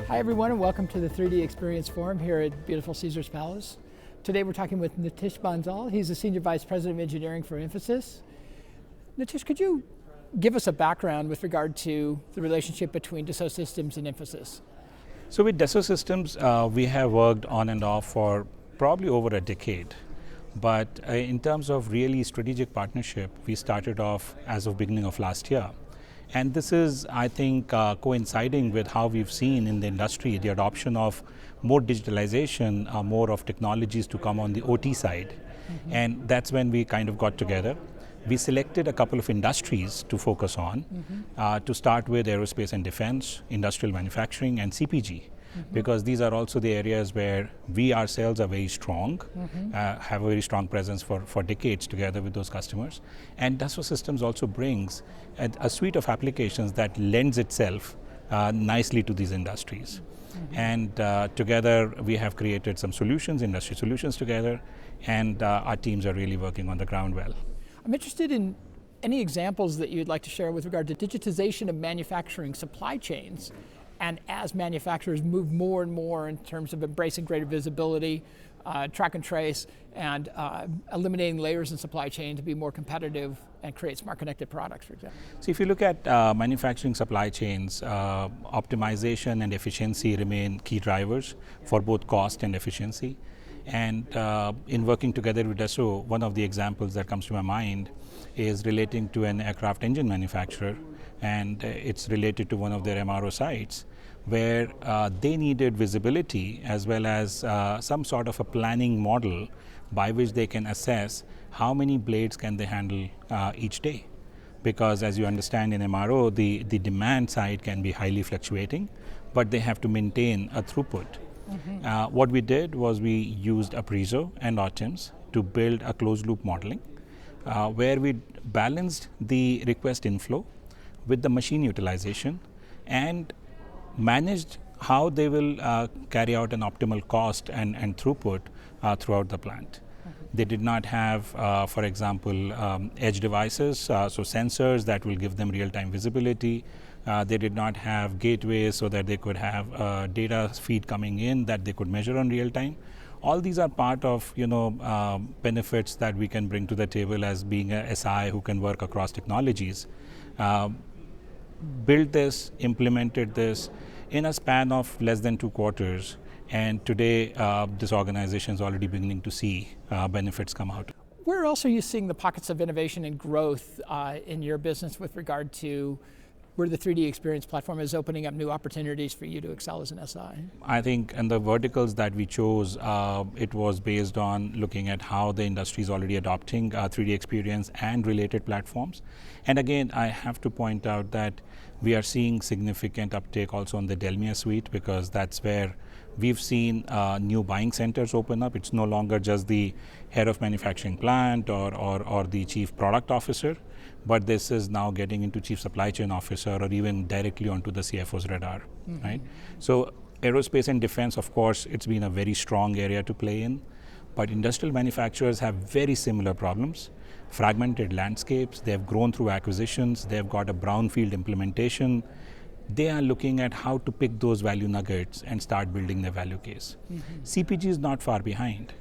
Hi everyone and welcome to the 3D Experience Forum here at beautiful Caesars Palace. Today we're talking with Nitesh Bansal. He's the Senior Vice President of Engineering for Infosys. Nitesh, could you give us a background with regard to the relationship between Dassault Systèmes and Infosys? So with Dassault Systèmes, we have worked on and off for probably over a decade. But in terms of really strategic partnership, we started off as of beginning of last year. And this is, I think, coinciding with how we've seen in the industry the adoption of more digitalization, more of technologies to come on the OT side. Mm-hmm. And that's when we kind of got together. We selected a couple of industries to focus on, to start with aerospace and defense, industrial manufacturing, and CPG. Because these are also the areas where we ourselves are very strong, have a very strong presence for decades together with those customers. And Dassault Systèmes also brings a suite of applications that lends itself nicely to these industries. And together we have created some solutions, industry solutions together, and our teams are really working on the ground well. I'm interested in any examples that you'd like to share with regard to digitization of manufacturing supply chains. And as manufacturers move more and more in terms of embracing greater visibility, track and trace, and eliminating layers in supply chain to be more competitive and create smart connected products, for example. So if you look at manufacturing supply chains, optimization and efficiency remain key drivers for both cost and efficiency. And in working together with Dassault, one of the examples that comes to my mind is relating to an aircraft engine manufacturer, and it's related to one of their MRO sites where they needed visibility as well as some sort of a planning model by which they can assess how many blades can they handle each day. Because as you understand in MRO, the demand side can be highly fluctuating, but they have to maintain a throughput. What we did was we used Aprizo and OTIMS to build a closed loop modeling where we balanced the request inflow with the machine utilization and managed how they will carry out an optimal cost and throughput throughout the plant. They did not have, for example, edge devices, so sensors that will give them real-time visibility. They did not have gateways so that they could have data feed coming in that they could measure on real time. All these are part of benefits that we can bring to the table as being a SI who can work across technologies. Built this, implemented this in a span of less than 2 quarters, and today this organization is already beginning to see benefits come out. Where else are you seeing the pockets of innovation and growth in your business with regard to where the 3D Experience platform is opening up new opportunities for you to excel as an SI? I think in the verticals that we chose, it was based on looking at how the industry is already adopting 3D Experience and related platforms. And again, I have to point out that we are seeing significant uptake also on the Delmia suite, because that's where we've seen new buying centers open up. It's no longer just the head of manufacturing plant or the chief product officer, but this is now getting into chief supply chain officer or even directly onto the CFO's radar, right? So aerospace and defense, of course, it's been a very strong area to play in, but industrial manufacturers have very similar problems. Fragmented landscapes, they have grown through acquisitions, they've got a brownfield implementation. They are looking at how to pick those value nuggets and start building their value case. CPG is not far behind.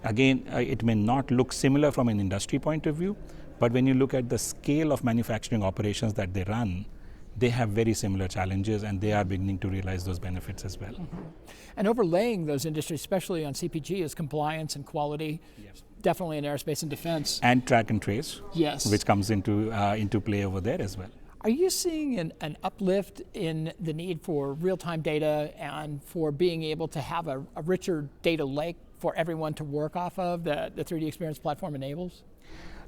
Again, it may not look similar from an industry point of view, but when you look at the scale of manufacturing operations that they run, they have very similar challenges, and they are beginning to realize those benefits as well. And overlaying those industries, especially on CPG, is compliance and quality. Yes. Definitely in aerospace and defense. And track and trace, yes, which comes into play over there as well. Are you seeing an uplift in the need for real-time data and for being able to have a richer data lake for everyone to work off of that the 3D Experience platform enables?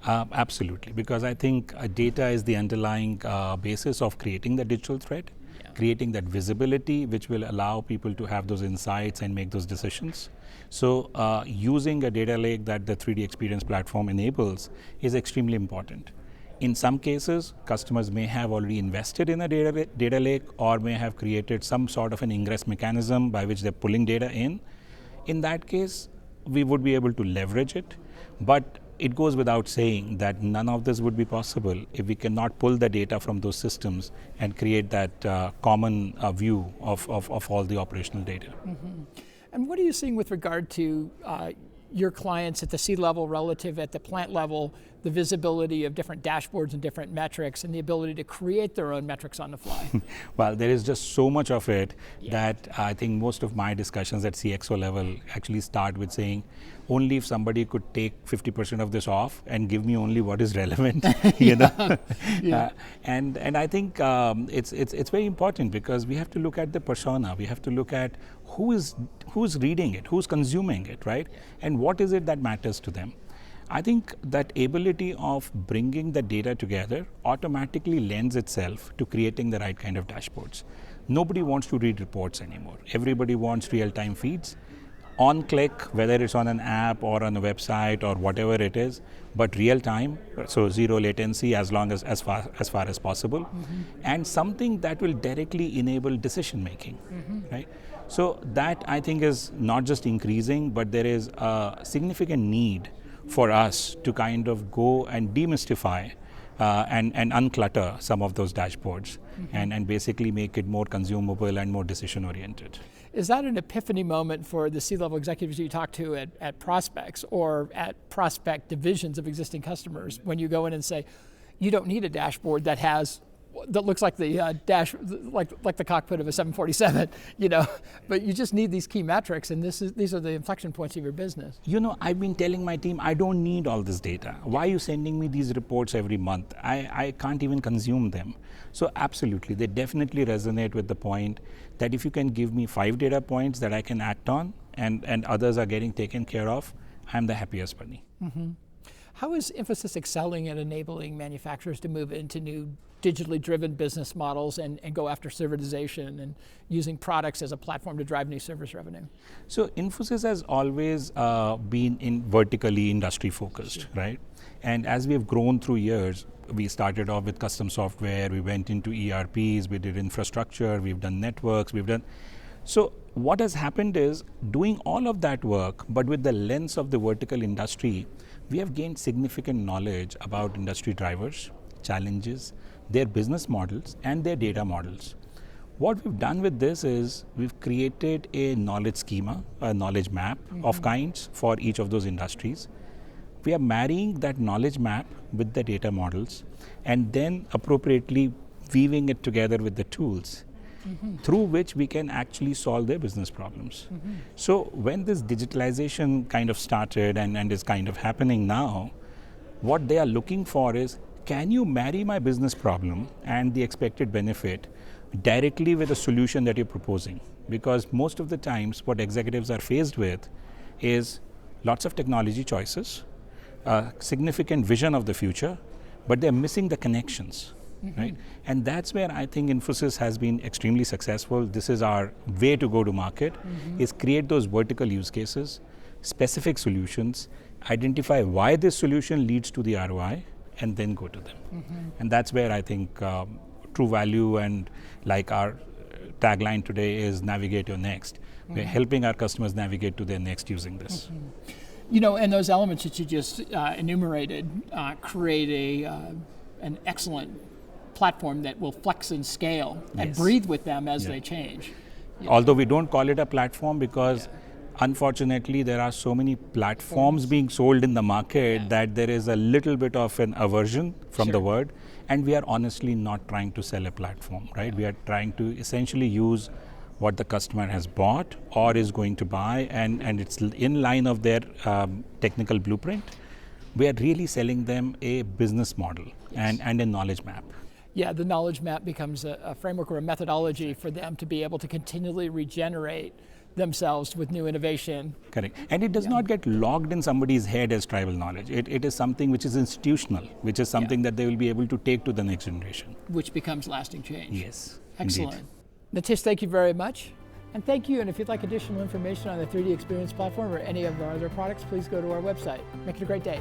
Absolutely, because I think data is the underlying basis of creating the digital thread, creating that visibility which will allow people to have those insights and make those decisions. So using a data lake that the 3D Experience platform enables is extremely important. In some cases, customers may have already invested in a data lake or may have created some sort of an ingress mechanism by which they're pulling data in. In that case, we would be able to leverage it, but it goes without saying that none of this would be possible if we cannot pull the data from those systems and create that common view of all the operational data. And what are you seeing with regard to your clients at the C-level relative at the plant level, the visibility of different dashboards and different metrics and the ability to create their own metrics on the fly? Well, there is just so much of it that I think most of my discussions at CXO level actually start with saying, only if somebody could take 50% of this off and give me only what is relevant, you know. And I think it's very important because we have to look at the persona. We have to look at who's reading it, who's consuming it, right? And what is it that matters to them. I think that ability of bringing the data together automatically lends itself to creating the right kind of dashboards. Nobody wants to read reports anymore. Everybody wants real-time feeds. On click, whether it's on an app or on a website or whatever it is, but real time, so zero latency as far as possible, and something that will directly enable decision making, right? So that I think is not just increasing, but there is a significant need for us to kind of go and demystify and unclutter some of those dashboards and basically make it more consumable and more decision oriented. Is that an epiphany moment for the C-level executives you talk to at prospects or at prospect divisions of existing customers when you go in and say, you don't need a dashboard that looks like the like the cockpit of a 747, you know, but you just need these key metrics, and these are the inflection points of your business. You know, I've been telling my team, I don't need all this data. Why are you sending me these reports every month? I can't even consume them. So absolutely, they definitely resonate with the point that if you can give me 5 data points that I can act on and others are getting taken care of, I'm the happiest bunny. How is Infosys excelling at enabling manufacturers to move into new digitally driven business models and go after servitization and using products as a platform to drive new service revenue? So Infosys has always been vertically industry focused, right? And as we have grown through years, we started off with custom software, we went into ERPs, we did infrastructure, we've done networks, so what has happened is doing all of that work, but with the lens of the vertical industry, we have gained significant knowledge about industry drivers, challenges, their business models, and their data models. What we've done with this is we've created a knowledge schema, a knowledge map of kinds for each of those industries. We are marrying that knowledge map with the data models and then appropriately weaving it together with the tools through which we can actually solve their business problems. So when this digitalization kind of started and is kind of happening now, what they are looking for is, can you marry my business problem and the expected benefit directly with a solution that you're proposing? Because most of the times what executives are faced with is lots of technology choices, significant vision of the future, but they're missing the connections. Right? And that's where I think Infosys has been extremely successful. This is our way to go to market, is create those vertical use cases, specific solutions, identify why this solution leads to the ROI, and then go to them. And that's where I think true value and like our tagline today is navigate your next. We're helping our customers navigate to their next using this. You know, and those elements that you just enumerated create an excellent platform that will flex and scale and breathe with them as they change. Although we don't call it a platform because unfortunately there are so many platforms being sold in the market that there is a little bit of an aversion from the word, and we are honestly not trying to sell a platform, right? We are trying to essentially use what the customer has bought or is going to buy and it's in line of their technical blueprint. We are really selling them a business model and a knowledge map. Yeah, the knowledge map becomes a framework or a methodology for them to be able to continually regenerate themselves with new innovation. Correct. And it does not get logged in somebody's head as tribal knowledge. It is something which is institutional, which is something that they will be able to take to the next generation. Which becomes lasting change. Yes. Excellent. Indeed. Nitesh, thank you very much. And thank you, and if you'd like additional information on the 3DEXPERIENCE platform or any of our other products, please go to our website. Make it a great day.